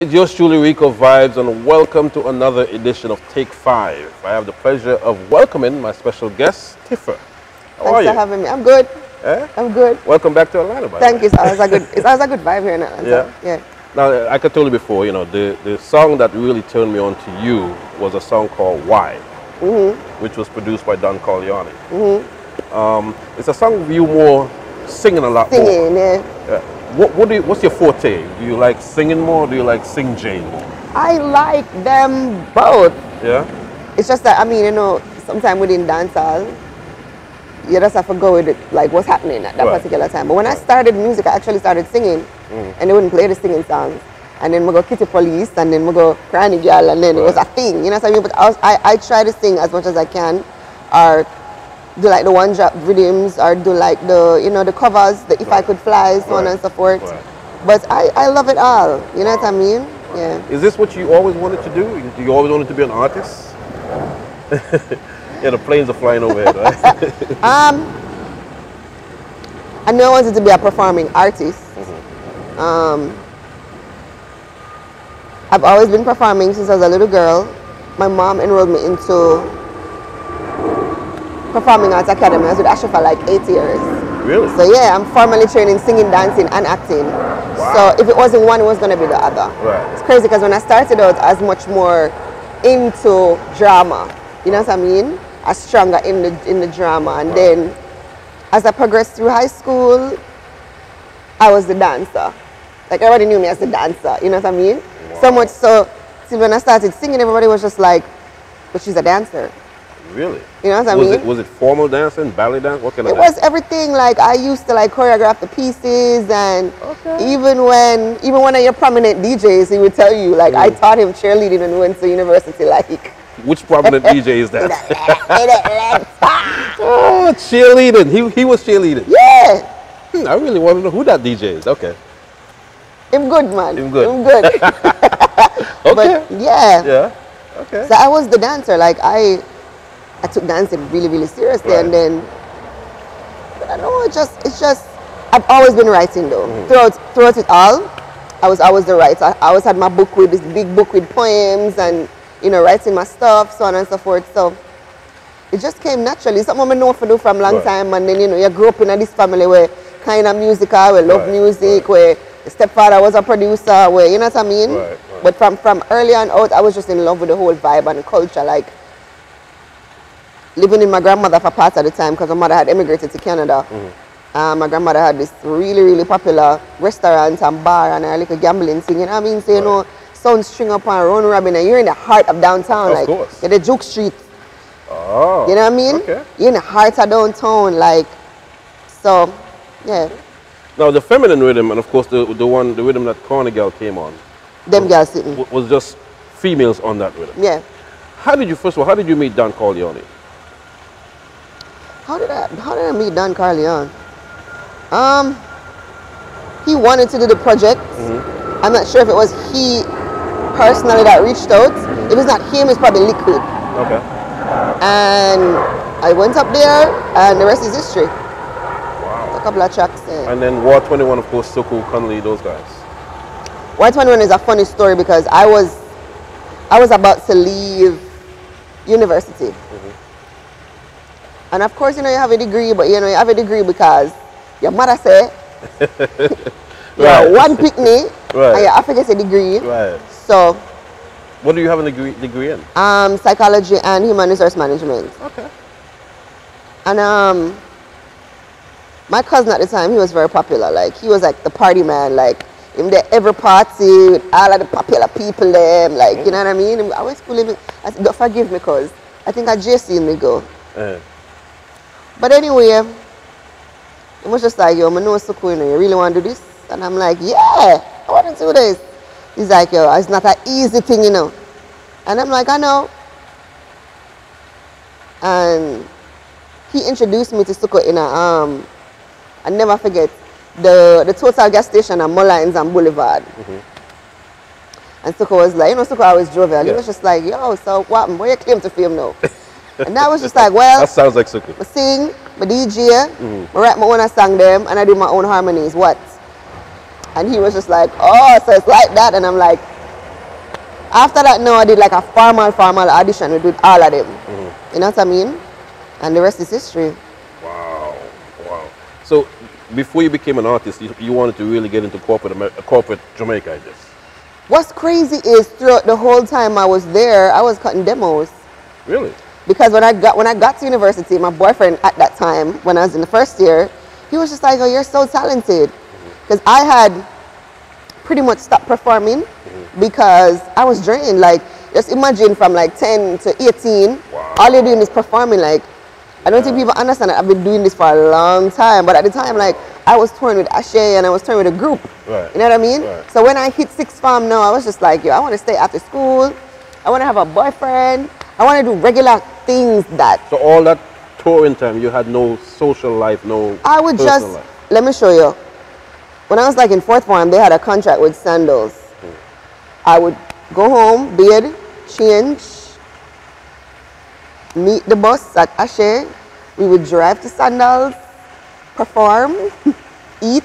It's yours truly, Ricovibes, and welcome to another edition of Take 5. I have the pleasure of welcoming my special guest, Tifa. How are you? Thanks for having me. I'm good. Eh? I'm good. Welcome back to Atlanta, by Thank the you. It's always a good vibe here in Atlanta. Yeah? Now, like I told you before, the song that really turned me on to you was a song called Why, which was produced by Don Corleone. It's a song you more singing a lot more. Singing, yeah. What's your forte? Do you like singing more or do you like sing-jing more? I like them both. Yeah? It's just that, sometimes within dancehall, you just have to go with it, like what's happening at that particular time. But when I started music, I actually started singing, and they wouldn't play the singing songs. And then we go Kitty Police, and then we go Cranny Girl, and then it was a thing. You know what I mean? But I try to sing as much as I can, or do like the one-drop rhythms, or do like the covers, the If I Could Fly, so on and so forth. But I love it all. You know what I mean? Yeah. Is this what you always wanted to do? You always wanted to be an artist? Yeah, the planes are flying overhead, right? I knew I wanted to be a performing artist. I've always been performing since I was a little girl. My mom enrolled me into Performing Arts Academy. I was with Asha for like 8 years. Really? So yeah, I'm formally trained in singing, dancing, and acting. Wow. So if it wasn't one, it was going to be the other. Right. It's crazy because when I started out, I was much more into drama. You know what I mean? I was stronger in the drama, and then as I progressed through high school, I was the dancer. Like everybody knew me as the dancer. You know what I mean? Wow. So much so, see, when I started singing, everybody was just like, "But she's a dancer." Really? You know what I mean? Was it formal dancing, ballet dance? What kind of It was everything. Like I used to like choreograph the pieces, and even when you're prominent DJs, he would tell you like I taught him cheerleading when we went to university. Like which prominent DJ is that? Oh, cheerleading. He was cheerleading. Yeah. I really want to know who that DJ is. Okay. I'm good, man. I'm good. I'm good. Okay. But yeah. Yeah. Okay. So I was the dancer. Like I took dancing really, really seriously, and then, but I know it's just I've always been writing though. Throughout it all, I was always the writer. I always had my book with this big book with poems and writing my stuff, so on and so forth. So it just came naturally. It's something I know for do from a long time, and then you grew up in this family where kind of musical, we love music, where the stepfather was a producer, where you know what I mean. But from early on out, I was just in love with the whole vibe and the culture, like. Living in my grandmother for part of the time because my mother had immigrated to Canada. My grandmother had this really, really popular restaurant and bar and a little gambling thing. You know what I mean? So, sound string up and run robin, and you're in the heart of downtown. Of course. You're the Juke Street. Oh. You know what I mean? Okay. You're in the heart of downtown. Like, so, yeah. Now, the feminine rhythm, and of course, the rhythm that Corny Girl came on. Them girls sitting. Was just females on that rhythm. Yeah. How did you meet Don Corleone? How did I meet Don Corleone? He wanted to do the project. I'm not sure if it was he personally that reached out. If it's not him, it's probably Liquid. Okay. And I went up there, and the rest is history. Wow. A couple of tracks there. And then War 21, of course, Soko, Conley, those guys. War 21 is a funny story because I was about to leave university. And of course, you have a degree, but you have a degree because your mother said you're one picnic and you have to get a degree. Right. So what do you have a degree in? Psychology and human resource management. Okay. And my cousin at the time, he was very popular. Like he was like the party man, like in the every party with all of the popular people there. Like you know what I mean? I always call him. I said, don't forgive me, cause I think I just seen me go. But anyway, it was just like, yo, I know Soko, you really want to do this? And I'm like, yeah, I want to do this. He's like, yo, it's not an easy thing, And I'm like, I know. And he introduced me to Soko in I never forget, the Total gas station at Mullines and Boulevard. And Soko was like, Soko always drove it. He was just like, yo, so what you claim to fame now? And I was just like, well, that sounds like Soko. I sing, I DJ, I write my own song them, and I do my own harmonies. What? And he was just like, oh, so it's like that. And I'm like, after that, now I did like a formal audition. We did all of them. You know what I mean? And the rest is history. Wow, wow. So before you became an artist, you wanted to really get into corporate Jamaica, I guess. What's crazy is throughout the whole time I was there, I was cutting demos. Really? Because when I got to university, my boyfriend at that time, when I was in the first year, he was just like, "Oh, you're so talented." Because I had pretty much stopped performing because I was drained. Like, just imagine from like 10 to 18, all you're doing is performing. Like, I don't think people understand that I've been doing this for a long time. But at the time, like, I was touring with Ashe and I was touring with a group. Right. You know what I mean? Right. So when I hit sixth form now, I was just like, yo, I want to stay after school. I want to have a boyfriend. I want to do regular things that. So all that touring time, you had no social life, no I would just, life. let me show you. When I was like in fourth form, they had a contract with Sandals. I would go home, bathe, change, meet the bus at Ashe. We would drive to Sandals, perform, eat,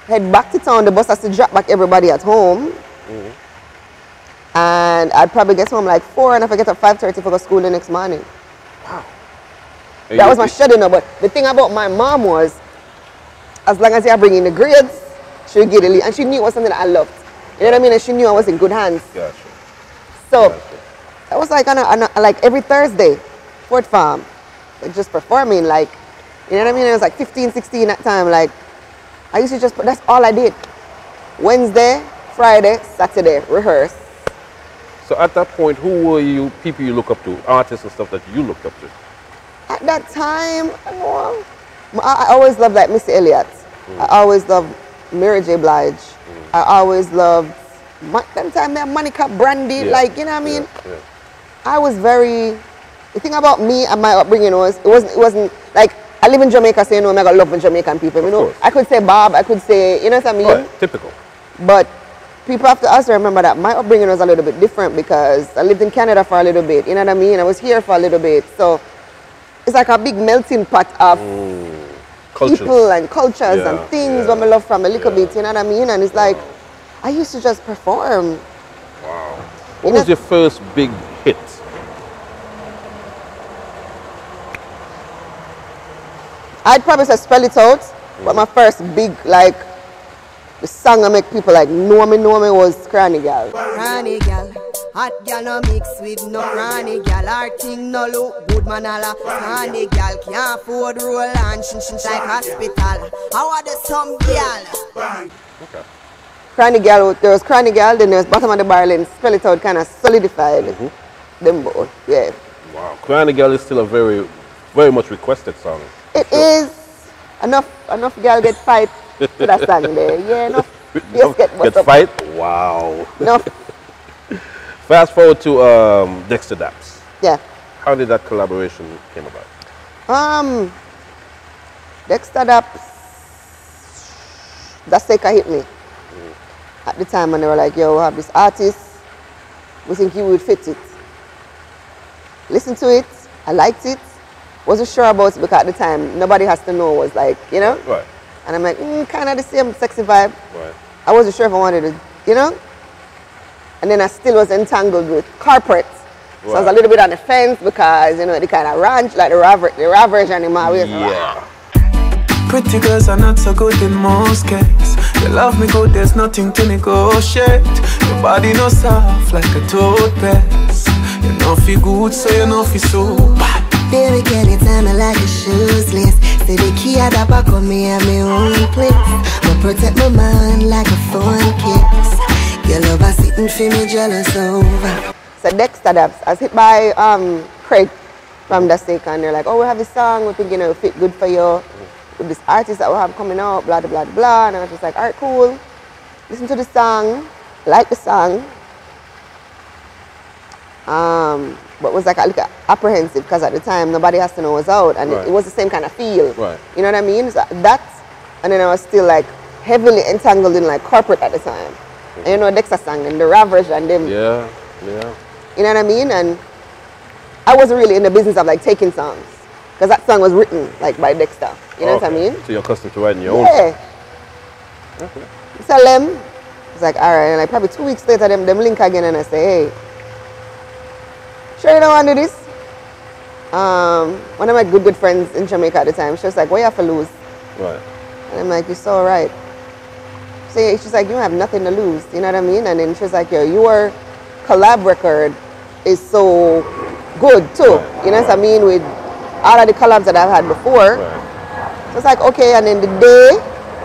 head back to town. The bus has to drop back everybody at home. And I'd probably get home like 4, and if I get up 5:30 for go to school the next morning. Wow. That was my schedule now. But the thing about my mom was, as long as I bring in the grades, she would get it. And she knew it was something that I loved. You know what I mean? And she knew I was in good hands. Gotcha. So Gotcha. that was like like every Thursday, fourth farm, like just performing. Like, you know what I mean? I was like 15, 16 that time. Like, I used to just, that's all I did. Wednesday, Friday, Saturday, rehearse. So at that point, who were people you look up to, artists and stuff that you looked up to? At that time, I always loved like Missy Elliott. I always loved Mary J. Blige. I always loved, them time, Monica Brandy, like, you know what I mean? I was very, the thing about me and my upbringing was, it wasn't like, I live in Jamaica, so you know, I got love for Jamaican people. You know, I could say Bob, I could say, you know what I mean? Right. Typical. But people have to also remember that my upbringing was a little bit different because I lived in Canada for a little bit, you know what I mean? I was here for a little bit. So it's like a big melting pot of people and cultures and things that I love from a little bit, you know what I mean? And it's like, I used to just perform. Wow. What was your first big hit? I'd probably say Spell It Out, but my first big, like, the song that make people like know me was Cranny Gal. Cranny Gal, hot gal no mix with no cranny gal. Our thing no look good man alla. Cranny Gal can't afford roll and shin like hospital. How are the some gal? Okay. Cranny Gal, there was Cranny Gal, then there was Bottom of the Barrel, and Spell It Out kind of solidified them both. Yeah. Wow. Cranny Gal is still a very, very much requested song. It is. Enough gal get fight to that song there. Yeah, enough. Get fight? Wow. Enough. Fast forward to Dexter Daps. Yeah. How did that collaboration came about? Dexter Daps, that Seika hit me. At the time, and they were like, yo, we have this artist, we think you would fit it. Listen to it, I liked it. Wasn't sure about it because at the time, nobody has to know was like, you know? Right. And I'm like, kind of the same sexy vibe. Right. I wasn't sure if I wanted to, you know? And then I still was entangled with corporate. So I was a little bit on the fence because, you know, the kind of ranch, like the raw version in my way. Yeah. Pretty girls are not so good in most cases. You love me good, there's nothing to negotiate. Your body no soft like a toothpaste. You know feel good, so you know feel so bad. Baby girl, you tie me like a shoes list. Say the key at the back of me and my own place. But protect my mind like a phone kiss. Your love is sitting for me jealous over. So Dexter Daps, I was hit by Craig from the Seika, and they're like, oh, we have this song, we think it will fit good for you. With this artist that we have coming out, blah, blah, blah, blah. And I was just like, all right, cool. Listen to the song, like the song. But was like a little apprehensive because at the time nobody has to know it was out, and it was the same kind of feel. Right. You know what I mean? So that, and then I was still like heavily entangled in like corporate at the time. And you know Dexter sang and the raw version, them. Yeah, yeah. You know what I mean? And I wasn't really in the business of like taking songs because that song was written like by Dexter. You know what I mean? So you're accustomed to writing your own song. Okay. Tell them, It's like, all right. And like probably 2 weeks later, them link again and I say, hey, sure you don't want to do this? One of my good friends in Jamaica at the time, she was like, what you have to lose? Right. And I'm like, you're so right. So she's like, you have nothing to lose, you know what I mean? And then she's like, yo, your collab record is so good too. Right. You know what I mean? With all of the collabs that I've had before. Right. So it's like, okay, and then the day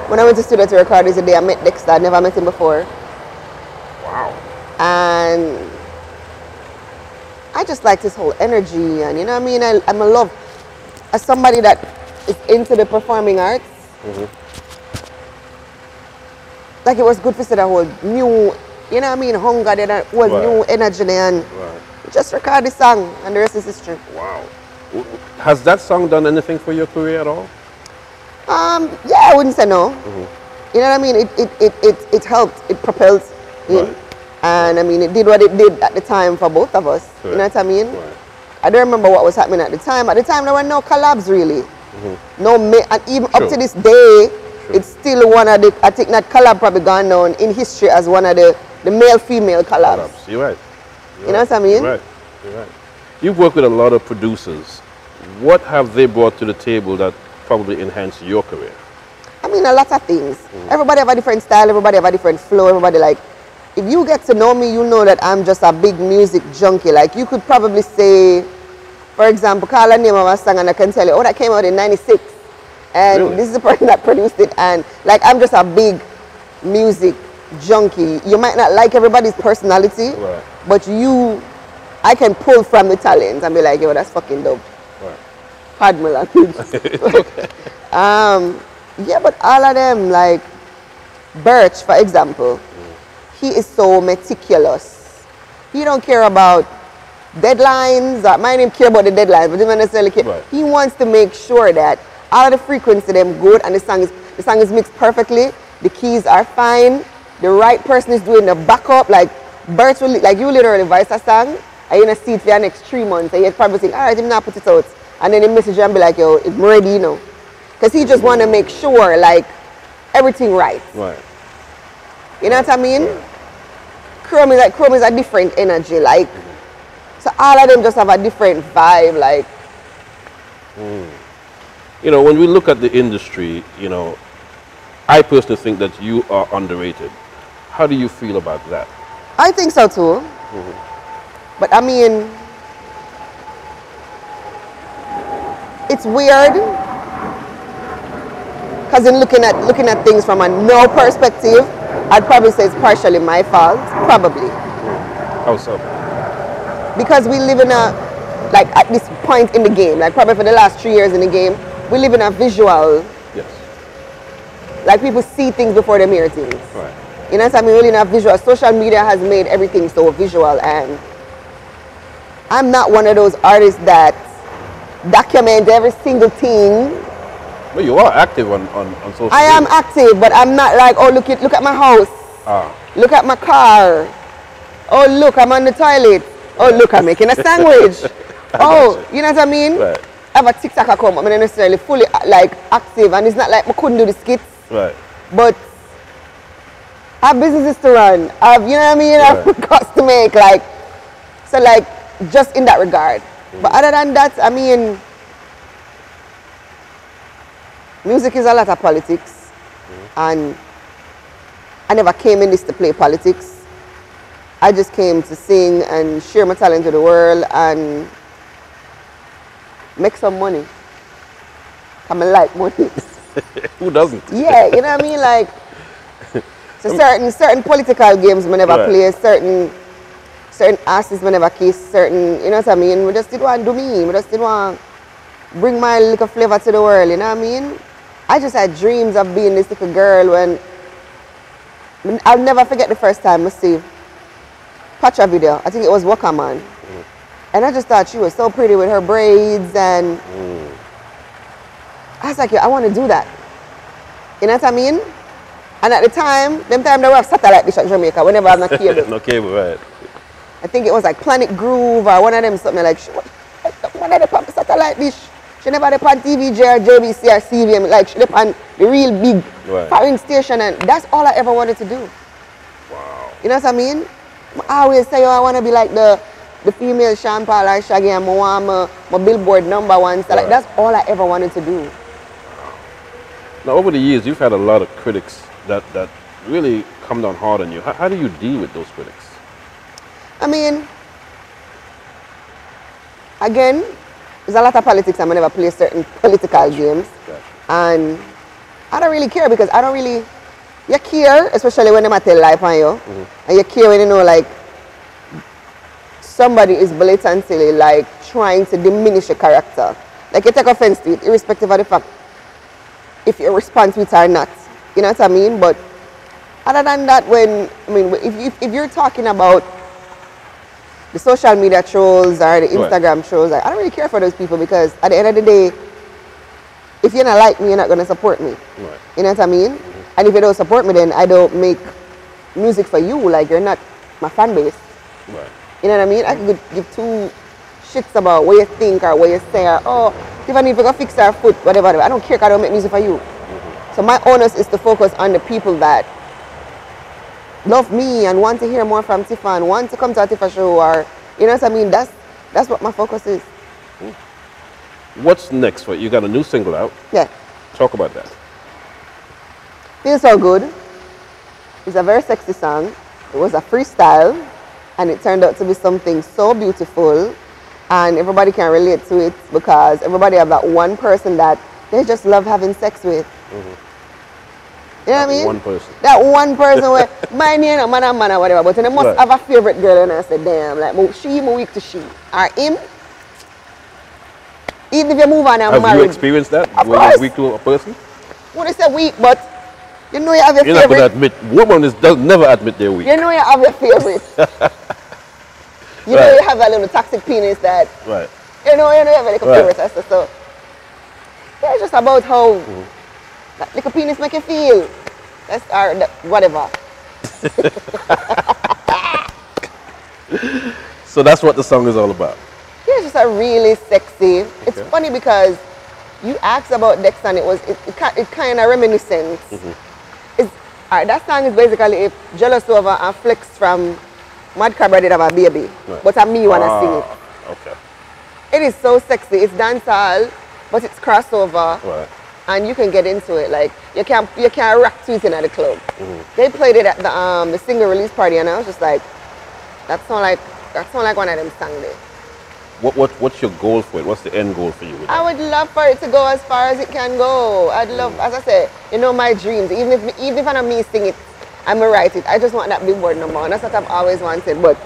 when I went to studio to record is the day I met Dexter. I'd never met him before. Wow. And I just liked his whole energy, and you know what I mean? I'm a love, as somebody that is into the performing arts, like it was good for that whole new, you know what I mean, hunger, that whole new energy there, and just record the song, and the rest is history. Wow. Has that song done anything for your career at all? Yeah, I wouldn't say no. You know what I mean? It helped, it propelled in. Right. And I mean, it did what it did at the time for both of us. Correct. You know what I mean? Right. I don't remember what was happening at the time. At the time, there were no collabs really. No, and even up to this day, it's still one of the, I think that collab probably gone down in history as one of the male-female collabs. You're right. You know what I mean? You're right. You're right. You've worked with a lot of producers. What have they brought to the table that probably enhanced your career? I mean, a lot of things. Everybody have a different style, everybody have a different flow, everybody like, if you get to know me, you know that I'm just a big music junkie. Like you could probably say, for example, call a name of a song and I can tell you, oh, that came out in '96. And really? This is the person that produced it. And like, I'm just a big music junkie. You might not like everybody's personality, but I can pull from the talent and be like, yo, that's fucking dope. Pardon my language. Yeah, but all of them, like Birch, for example, he is so meticulous. He don't care about deadlines. My name care about the deadlines, but he don't necessarily care. Right. He wants to make sure that all of the frequency them good and the song is mixed perfectly. The keys are fine. The right person is doing the backup. Like Birch will, like you literally voice a song and you're gonna see it for the next 3 months and you probably think, all right, I'm not put it out. And then he message you and be like, yo, it's ready, you know. Because he just want to make sure like everything right. Right. You know what I mean? Chrome is a different energy, like, so all of them just have a different vibe, like. You know, when we look at the industry, you know, I personally think that you are underrated. How do you feel about that? I think so too. But I mean, it's weird, because in looking at things from a no perspective, I'd probably say it's partially my fault, probably. How so? Because we live in a, like at this point in the game, like probably for the last 3 years in the game, we live in a visual, Yes. like people see things before they hear things. Right. You know what I mean? Really not visual. Social media has made everything so visual, and I'm not one of those artists that document every single thing. Well, you are active on social media. I am active, but I'm not like, oh, look at my house. Look at my car. Oh, look, I'm on the toilet. Oh, look, I'm making a sandwich. Oh, you know what I mean? Right. I have a TikTok account, but I'm not necessarily fully like active, and it's not like I couldn't do the skits. Right. But I have businesses to run. I have, you know what I mean? I have costs to make, like, so like, just in that regard. But other than that, I mean, music is a lot of politics, and I never came in this to play politics. I just came to sing and share my talent to the world and make some money. I like money. Who doesn't? Yeah, you know what I mean? Like, so certain political games we never play, certain artists we never kiss, certain, you know what I mean? We just did want to do me. We just did want to bring my little flavor to the world, you know what I mean? I just had dreams of being this little girl when, I'll never forget the first time I see Patra video. I think it was Waka Man. And I just thought she was so pretty with her braids, and I was like, I want to do that. You know what I mean? And at the time they would have satellite dish at Jamaica whenever I have no cable. No cable, right. I think it was like Planet Groove or one of them, something like, one of the satellite dish. She never had on TVJ or JBC or CVM, like she had on the real big foreign station, and that's all I ever wanted to do. You know what I mean? I always say, oh, I want to be like the female Sean Paul or Shaggy, and I want my Billboard #1. So like, that's all I ever wanted to do. Now, over the years, you've had a lot of critics that really come down hard on you. How do you deal with those critics? I mean, again, there's a lot of politics. I'm never play certain political games. Gotcha. And I don't really care because I don't really, you care, especially when they tell life on you. And you care when you know like somebody is blatantly like trying to diminish your character. Like you take offense to it, irrespective of the fact if you respond to it or not. You know what I mean? But other than that, if you're talking about the social media trolls or the Instagram trolls, I don't really care for those people because at the end of the day, if you're not like me, you're not going to support me. Right. You know what I mean? And if you don't support me, then I don't make music for you. Like, you're not my fan base. Right. You know what I mean? I could give two shits about what you think or what you say or, oh, Tiffany, if you go fix our foot, whatever. I don't care because I don't make music for you. So my onus is to focus on the people that love me and want to hear more from Tifa and want to come to a Tifa show, or you know what I mean. That's what my focus is. What's next for you? You got a new single out. Yeah. Talk about that. Feels So Good. It's a very sexy song. It was a freestyle, and it turned out to be something so beautiful, and everybody can relate to it because everybody have that one person that they just love having sex with. You know what I mean? One person. That one person where my name, man or whatever, but they must have a favorite girl, and I said, damn, like she, my weak to she. Or him. Even if you move on and have married. you experienced that? Of when course. you're weak to a person? When I say weak, but you know you have your You're favorite. not going to admit, women does never admit they're weak. You know you have your favorite. You know you have that little toxic penis that, Right. you know you have a little favorite. So yeah, it's just about how that little penis make you feel. That's our, whatever. So that's what the song is all about. Yeah, it's just a really sexy. It's funny because you asked about Dexter and it kind of reminiscent. That song is basically if Jealous Over and Flex from Mad Cabra did have a baby, but I me want to sing it. Okay. It is so sexy. It's dancehall, but it's crossover. Right. And you can get into it. Like you can rock to it in at the club. They played it at the single release party, and I was just like, that sound like one of them songs there. What's your goal for it? What's the end goal for you? I would love for it to go as far as it can go. I'd love, as I said, you know, my dreams. Even if I'm not me sing it, I'm gonna write it. I just want that Billboard #1. That's what I've always wanted. But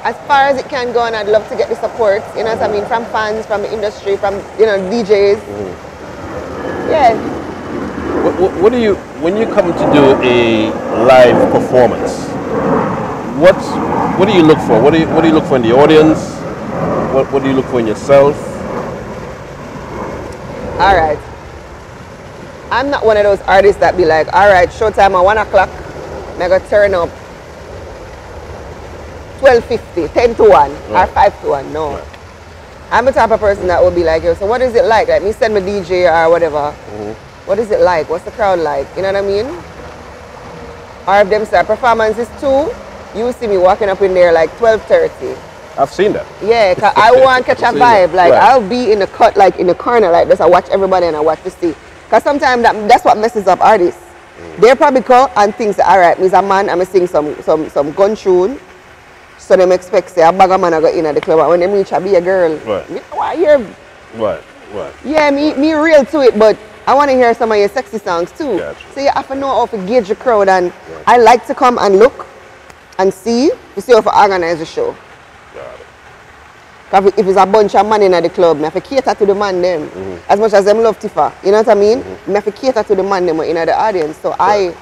as far as it can go, and I'd love to get the support. You know what I mean? From fans, from the industry, from DJs. Yeah. What do you, when you come to do a live performance, what do you look for? What do you look for in the audience? What do you look for in yourself? All right. I'm not one of those artists that be like, all right, showtime at 1 o'clock, I'm going to turn up 12:50, 10 to 1, or 5 to 1. No. Right. I'm the type of person that will be like, yo, so what is it like? Like me send me DJ or whatever. What is it like? What's the crowd like? You know what I mean? Or if them say performance is 2, you see me walking up in there like 12:30. I've seen that. Yeah, cause I want to catch a vibe. Like I'll be in the cut, like in the corner, like this. I watch everybody and I watch to see. Cause sometimes that's what messes up artists. They probably go and think, all right, me's a man, I'm sing some gun tune. So them expect say a bag of man I go in at the club, and when they reach I be a girl. Right. Yeah, me real to it, but I want to hear some of your sexy songs too. Gotcha. So you have to know how to gauge the crowd, and I like to come and look and see to see how to organize the show. Got it. If it's a bunch of men in the club, I have to cater to the man them. As much as them love Tifa, you know what I mean? I have to cater to the man them in the audience. So I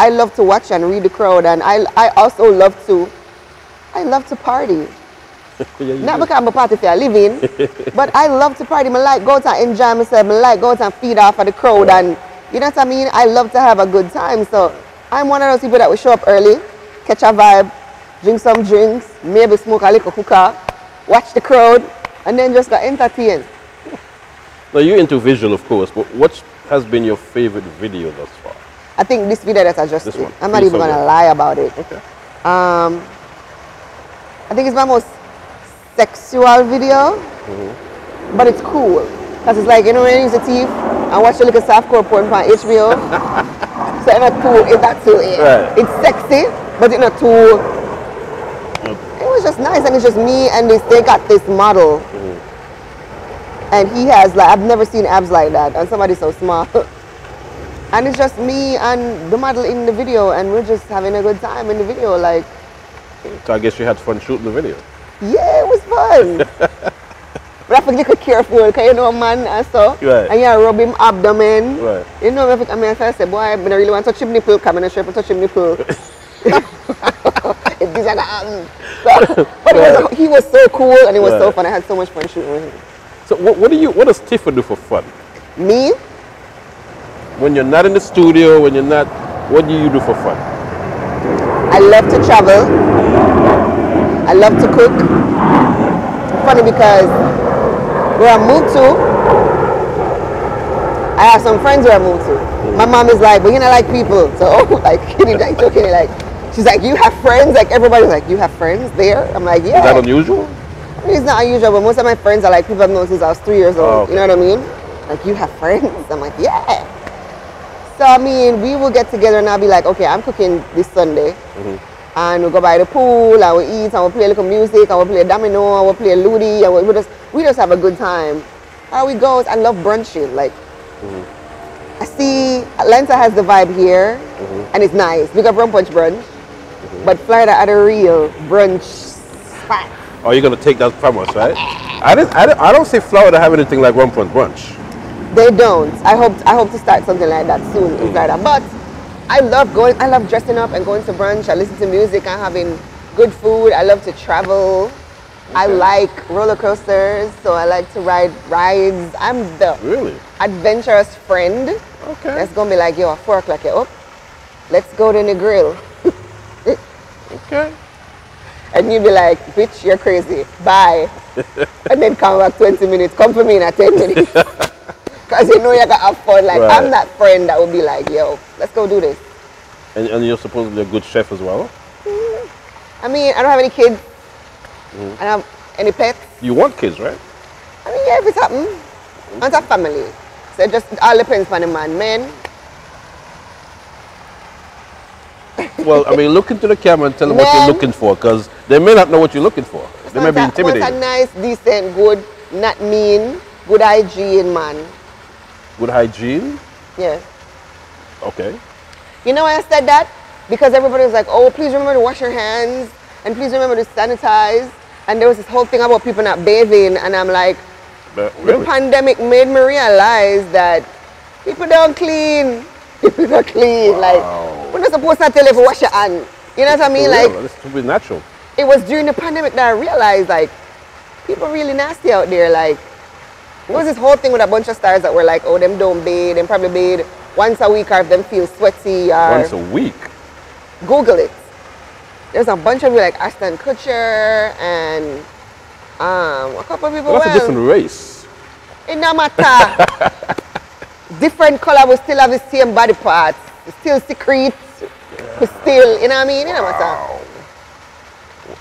love to watch and read the crowd, and I also love to party. Not because I'm a party for a living, but I love to party. I like go out and enjoy myself. I like go out and feed off of the crowd, and you know what I mean? I love to have a good time. So I'm one of those people that will show up early, catch a vibe, drink some drinks, maybe smoke a little hookah, watch the crowd, and then just got entertained. Now you're into visual, of course, but what has been your favorite video thus far? I think this video that I just did. One. I'm not even gonna lie about it. Okay. I think it's my most sexual video, but it's cool. Because it's like, you know, when you use the teeth and watch a little softcore porn on HBO. So it's not too, Right. it's sexy, but it's not too, it was just nice. And it's just me and they got this model. And he has, like, I've never seen abs like that. And somebody so small. And it's just me and the model in the video, and we're just having a good time in the video. Like, So I guess you had fun shooting the video. yeah, it was fun. But I have to be careful, because you know, man, and so. Right. And you rub him abdomen. Right. You know, I mean, I say, boy, I don't really want to touch him nipple, because I'm not sure if I touch him nipple. If these are the happen. So, but he was so cool, and it was so fun. I had so much fun shooting with him. So what does Tifa do for fun? Me? When you're not in the studio, when you're not, what do you do for fun? I love to travel. I love to cook. Funny because where I moved to, I have some friends where I moved to. My mom is like, but you know, like people. So, like, like joking, like, she's like, you have friends? Like, everybody's like, you have friends there? I'm like, yeah. Is that unusual? It's not unusual, but most of my friends are like people I've known since I was 3 years old. Oh, okay. You know what I mean? Like, you have friends? I'm like, yeah. So, I mean, we will get together and I'll be like, okay, I'm cooking this Sunday. And we'll go by the pool, and we'll eat, and we'll play a little music, and we'll play domino, and we'll play Ludi, and we just have a good time. How we go, I love brunching. Like, I see Atlanta has the vibe here, and it's nice. We got Rum Punch brunch, but Florida had a real brunch spot. Oh, you're gonna take that from us, right? I don't see Florida have anything like Rum Punch brunch. They don't. I hope to start something like that soon in Florida. But I love dressing up and going to brunch. I listen to music and having good food. I love to travel. I like roller coasters, so I like to ride rides. I'm the adventurous friend. Okay. That's gonna be like, yo, at 4 o'clock, you're up. Let's go to the grill. Okay. And you'd be like, bitch, you're crazy. Bye. And then come back 20 minutes. Come for me in 10 minutes. Because you know you're going to have fun. Like, I'm that friend that would be like, yo, let's go do this. And you're supposed to be a good chef as well? I mean, I don't have any kids. I don't have any pets. You want kids, right? I mean, yeah, if it's happened. I want a family. So it just all depends on the man. Men. Well, I mean, look into the camera and tell them what you're looking for, because they may not know what you're looking for. They may be intimidated. I want a nice, decent, good, not mean, good hygiene man. Good hygiene? Yeah. Okay. You know why I said that? Because everybody was like, oh, please remember to wash your hands, and please remember to sanitize. And there was this whole thing about people not bathing, and I'm like, the pandemic made me realize that people don't clean. People don't clean. Like, we're not supposed to tell you to wash your hands. You know what I mean? Like, it's to be natural. It was during the pandemic that I realized, like, people really nasty out there. Like, there was this whole thing with a bunch of stars that were like, oh, them don't bathe. Them probably bathe once a week, or if them feel sweaty. Or once a week? Google it. There's a bunch of you like Ashton Kutcher and a couple of people. Well, that's a different race. It no matter. Different color will still have the same body parts. Still secret. Still, you know what I mean? It no matter.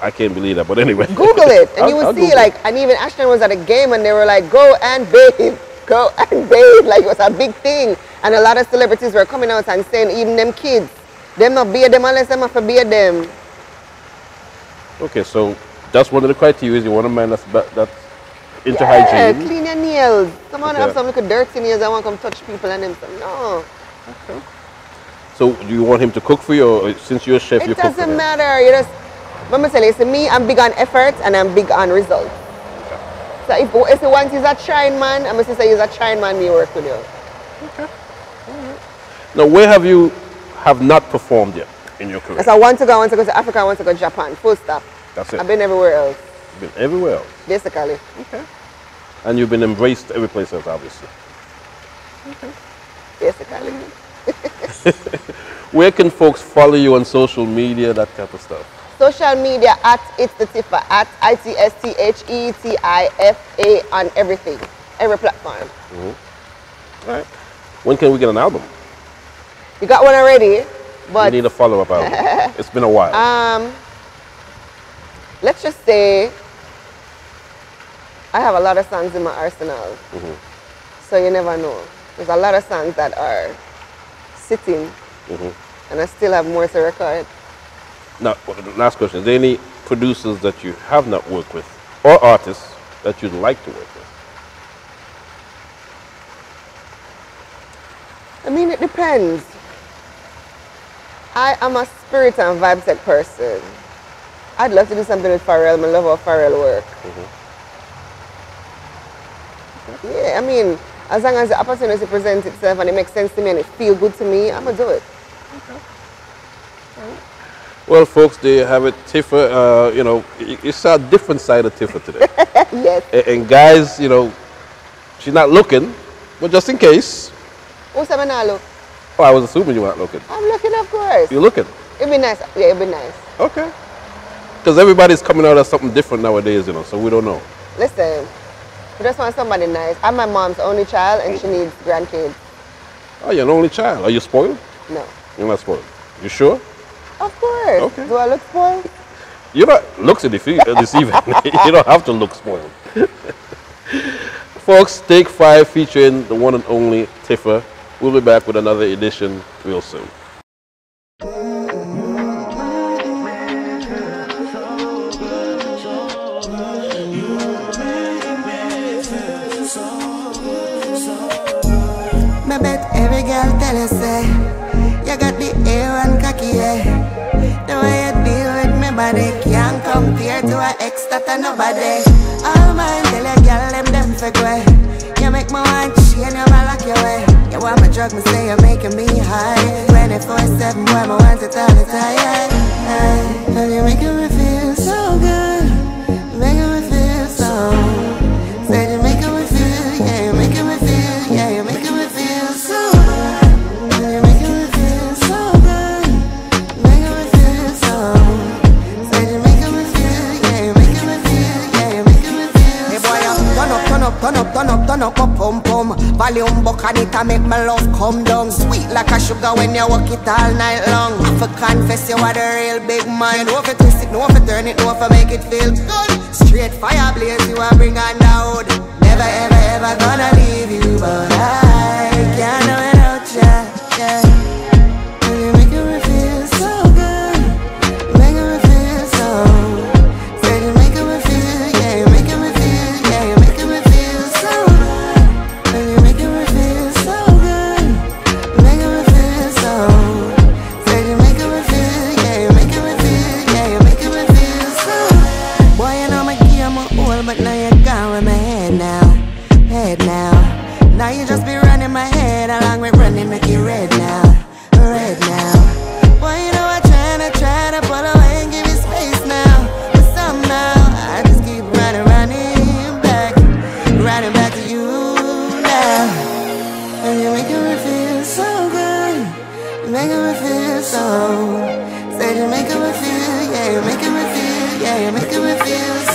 I can't believe that, but anyway. Google it, and you will see, like, and even Ashton was at a game and they were like, go and bathe. Go and bathe. Like, it was a big thing. And a lot of celebrities were coming out and saying, even them kids, them not bathe them unless them have to bathe them. Okay, so that's one of the criteria. You want a man that's into hygiene. Clean your nails. Someone have some little dirty nails. I want to come touch people and them. No. Okay. So do you want him to cook for you, or since you're a chef, you cook for him? It doesn't matter. You just, let me tell you, so me, I'm big on effort and I'm big on results. Okay. So if once he's a trying man, I'm going to say he's a trying man, me work with you. Okay. All right. Now, where have not performed yet in your career? So I want to go to Africa, I want to go to Japan, full stop. That's it. I've been everywhere else. You've been everywhere else? Basically. Okay. And you've been embraced every place else, obviously. Okay. Basically. Where can folks follow you on social media, that type of stuff? Social media at It's the Tifa, at ITSTHETIFA on everything, every platform. All right. When can we get an album? You got one already. But you need a follow-up album. It's been a while. Let's just say I have a lot of songs in my arsenal. So you never know. There's a lot of songs that are sitting and I still have more to record. Now, last question. Is there any producers that you have not worked with or artists that you'd like to work with? I mean, it depends. I am a spirit and vibe tech person. I'd love to do something with Pharrell. I love how Pharrell work. Yeah, I mean, as long as the opportunity presents itself and it makes sense to me and it feels good to me, I'm going to do it. Well, folks, there you have it. Tifa, you know, it's a different side of Tifa today. Yes. And guys, you know, she's not looking, but just in case. Who's saying I look? Oh, I was assuming you weren't looking. I'm looking, of course. You're looking? It'd be nice. Yeah, it'd be nice. Okay. Because everybody's coming out as something different nowadays, you know, so we don't know. Listen, I just want somebody nice. I'm my mom's only child and she needs grandkids. Oh, you're an only child. Are you spoiled? No. You're not spoiled. You sure? Of course. Okay. Do I look spoiled? You're not looks deceiving. You don't have to look spoiled. Folks, Take 5 featuring the one and only Tifa. We'll be back with another edition real soon. I bet every girl tell you say you got the air and cocky, yeah. The way you deal with me body can't compare to an ex that I nobody. All mine tell you girl them fake way. You make me want chain you lock your way. You want me drug me say you're making me high. 24/7 boy me want it all the time. And you're making me feel so good. You're making me feel so. Said you're making me feel, yeah, you're making me feel, yeah, you're making me feel so good. You're making me feel so good. You're making me feel so. Said you're making me feel, yeah, you're making me feel, yeah, you're making me feel. Hey boy, turn up, pum pum. Volume buck and it make my love come down. Sweet like a sugar when you walk it all night long. For confess you are the real big man. No for twist it, no for turn it, no for make it feel good. Straight fire blaze you are bring on down. Never ever ever gonna leave you, but I can't do without you, yeah. And you're making me feel so good. You're making me feel so. Said you're making me feel, yeah, you're making me feel, yeah, you're making me feel so good. And you're making me feel so good. You're making me feel so. Said you're making me feel, yeah, you're making me feel, yeah, you're making me feel so good. Boy, you know my game old, but now you're gone with my head now. Head now. Now you just be running my head along with running make it red now. Red now. Boy, you know I try to pull away and give you space now. But somehow I just keep running back to you now. And you're making me feel so good. You're making me feel so. Said you're making me feel, yeah, you're making me feel, yeah, you're making me feel so.